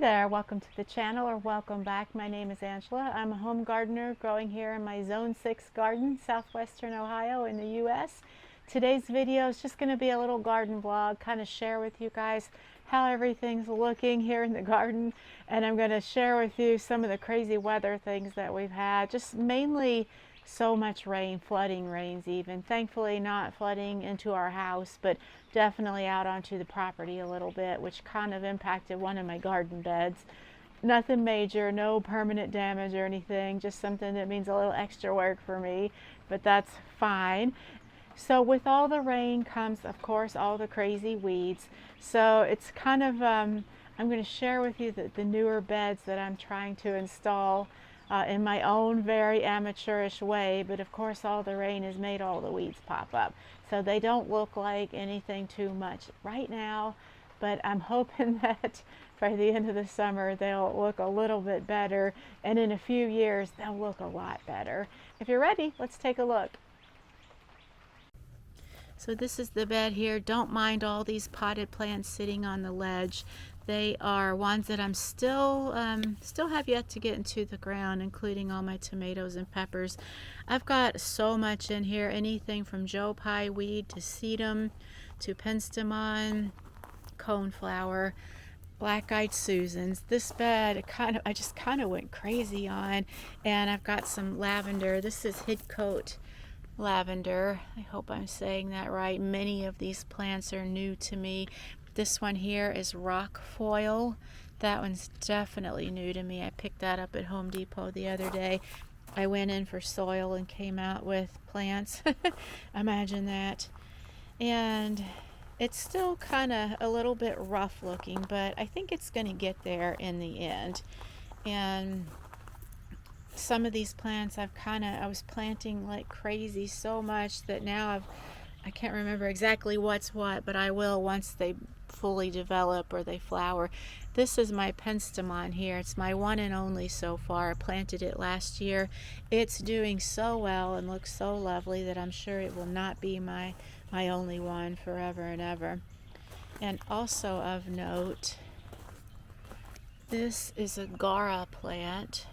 there, welcome to the channel or welcome back. My name is Angela. I'm a home gardener growing here in my Zone 6 garden, southwestern Ohio in the US. Today's video is just going to be a little garden vlog, kind of share with you guys how everything's looking here in the garden, and I'm going to share with you some of the crazy weather things that we've had. Just mainly so much rain, flooding rains even. Thankfully not flooding into our house, but definitely out onto the property a little bit, which kind of impacted one of my garden beds. Nothing major, no permanent damage or anything, just something that means a little extra work for me, but that's fine. So with all the rain comes, of course, all the crazy weeds. So it's kind of, I'm going to share with you the newer beds that I'm trying to install in my own very amateurish way, but of course all the rain has made all the weeds pop up. So they don't look like anything too much right now, but I'm hoping that by the end of the summer they'll look a little bit better, and in a few years they'll look a lot better. If you're ready, let's take a look. So this is the bed here. Don't mind all these potted plants sitting on the ledge. They are ones that I'm still have yet to get into the ground, including all my tomatoes and peppers. I've got so much in here, anything from Joe Pye weed to sedum to penstemon, coneflower, black-eyed Susans. This bed I just kind of went crazy on, and I've got some lavender. This is Hidcote lavender. I hope I'm saying that right. Many of these plants are new to me. This one here is rock foil. That one's definitely new to me. I picked that up at Home Depot the other day. I went in for soil and came out with plants. Imagine that. And it's still kind of a little bit rough looking, but I think it's going to get there in the end. And some of these plants I was planting like crazy, so much that now I can't remember exactly what's what, but I will once they fully develop or they flower. This is my penstemon here. It's my one and only so far. I planted it last year. It's doing so well and looks so lovely that I'm sure it will not be my only one forever and ever. And also of note, this is a Gara plant.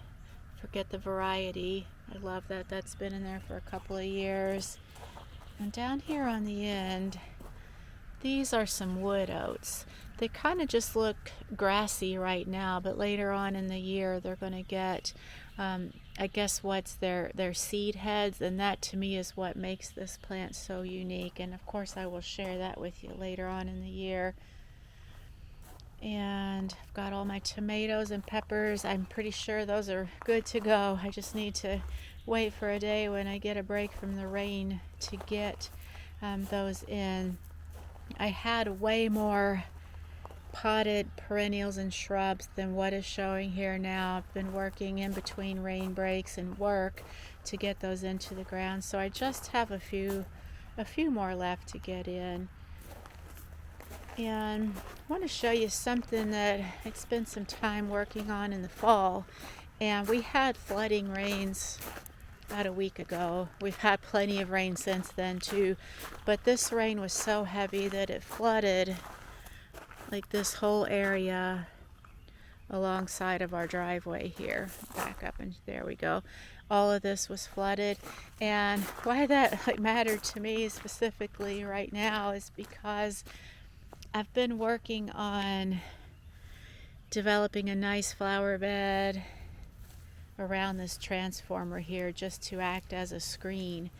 Forget the variety. I love that. That's been in there for a couple of years. And down here on the end, these are some wood oats. They kind of just look grassy right now, but later on in the year they're going to get, I guess what's their seed heads, and that to me is what makes this plant so unique. And of course I will share that with you later on in the year. And I've got all my tomatoes and peppers. I'm pretty sure those are good to go. I just need to wait for a day when I get a break from the rain to get those in. I had way more potted perennials and shrubs than what is showing here now. I've been working in between rain breaks and work to get those into the ground, so I just have a few more left to get in. And I want to show you something that I spent some time working on in the fall. And we had flooding rains about a week ago. We've had plenty of rain since then too, but this rain was so heavy that it flooded like this whole area alongside of our driveway here. Back up, and there we go. All of this was flooded, and why that mattered to me specifically right now is because I've been working on developing a nice flower bed around this transformer here just to act as a screen,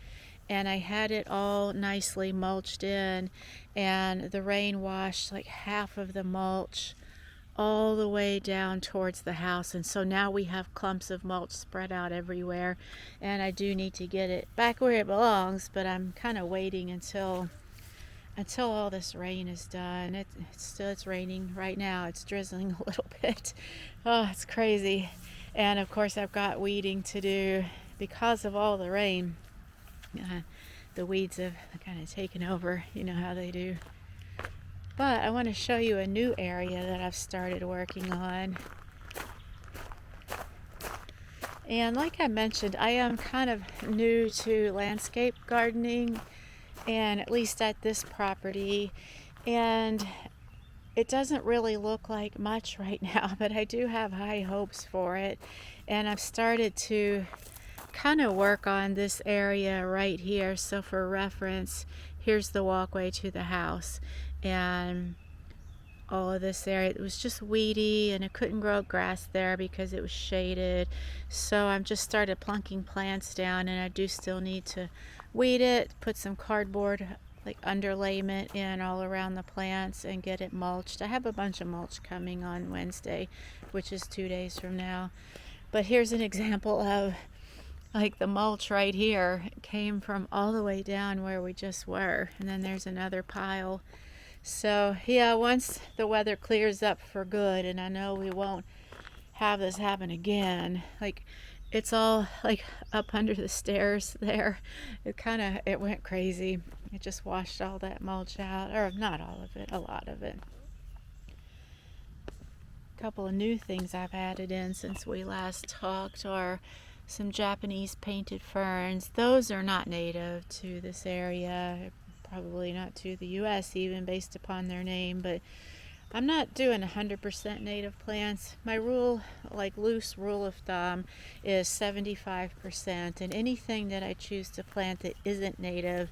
and I had it all nicely mulched in, and the rain washed like half of the mulch all the way down towards the house, and so now we have clumps of mulch spread out everywhere, and I do need to get it back where it belongs, but I'm kind of waiting until all this rain is done. It's raining right now. It's drizzling a little bit. Oh, it's crazy. And of course I've got weeding to do because of all the rain. The weeds have kind of taken over, you know how they do. But I want to show you a new area that I've started working on. And like I mentioned, I am kind of new to landscape gardening, and at least at this property, and it doesn't really look like much right now, but I do have high hopes for it. And I've started to kind of work on this area right here. So for reference, here's the walkway to the house. And all of this area, it was just weedy and I couldn't grow grass there because it was shaded. So I've just started plunking plants down, and I do still need to weed it, put some cardboard like underlayment in all around the plants and get it mulched. I have a bunch of mulch coming on Wednesday, which is 2 days from now. But here's an example of like the mulch right here came from all the way down where we just were, and then there's another pile. So yeah, once the weather clears up for good, and I know we won't have this happen again, like it's all like up under the stairs there, it went crazy. It just washed all that mulch out, or not all of it, a lot of it. A couple of new things I've added in since we last talked are some Japanese painted ferns. Those are not native to this area, probably not to the US even based upon their name, but I'm not doing 100% native plants. My rule, like loose rule of thumb, is 75%, and anything that I choose to plant that isn't native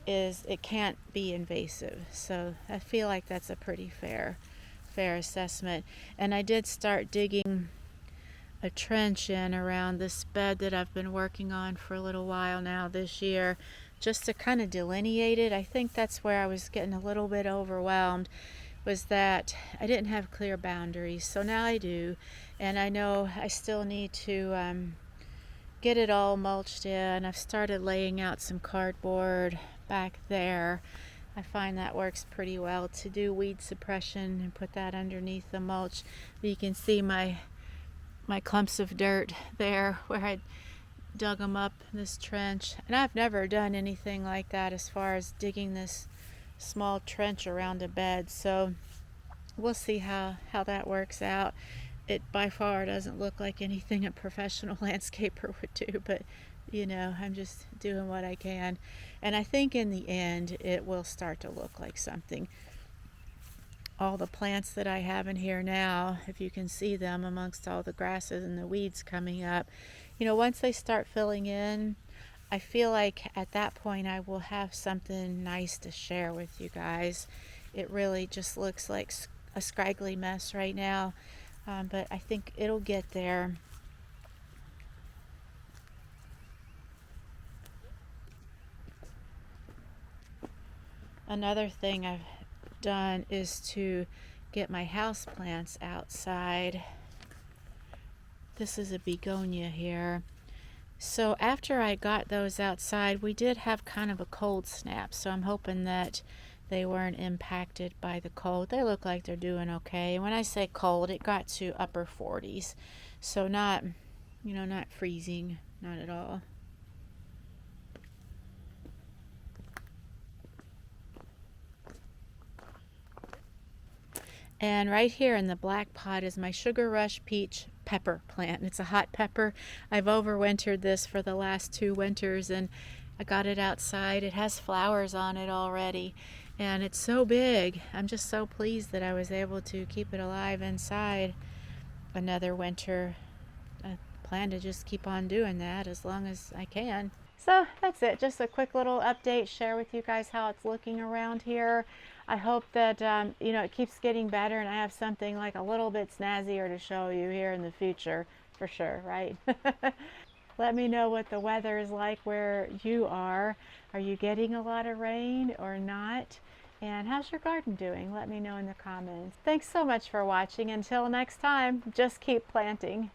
it can't be invasive. So I feel like that's a pretty fair assessment. And I did start digging a trench in around this bed that I've been working on for a little while now this year, just to kind of delineate it. I think that's where I was getting a little bit overwhelmed, was that I didn't have clear boundaries. So now I do, and I know I still need to get it all mulched in. I've started laying out some cardboard back there. I find that works pretty well to do weed suppression and put that underneath the mulch. You can see my clumps of dirt there where I dug them up in this trench. And I've never done anything like that as far as digging this small trench around a bed. So we'll see how that works out. It by far doesn't look like anything a professional landscaper would do, but you know, I'm just doing what I can. And I think in the end it will start to look like something. All the plants that I have in here now, if you can see them amongst all the grasses and the weeds coming up, you know, once they start filling in, I feel like at that point I will have something nice to share with you guys. It really just looks like a scraggly mess right now, but I think it'll get there. Another thing I've done is to get my house plants outside. This is a begonia here. So after I got those outside, we did have kind of a cold snap, so I'm hoping that they weren't impacted by the cold. They look like they're doing okay. And when I say cold, it got to upper 40s, so not, you know, not freezing, not at all. And right here in the black pot is my Sugar Rush Peach pepper plant. It's a hot pepper. I've overwintered this for the last 2 winters, and I got it outside. It has flowers on it already, and it's so big. I'm just so pleased that I was able to keep it alive inside another winter. I plan to just keep on doing that as long as I can. So that's it, just a quick little update, share with you guys how it's looking around here. I hope that you know, it keeps getting better and I have something like a little bit snazzier to show you here in the future, for sure, right? Let me know what the weather is like where you are. Are you getting a lot of rain or not? And how's your garden doing? Let me know in the comments. Thanks so much for watching. Until next time, just keep planting.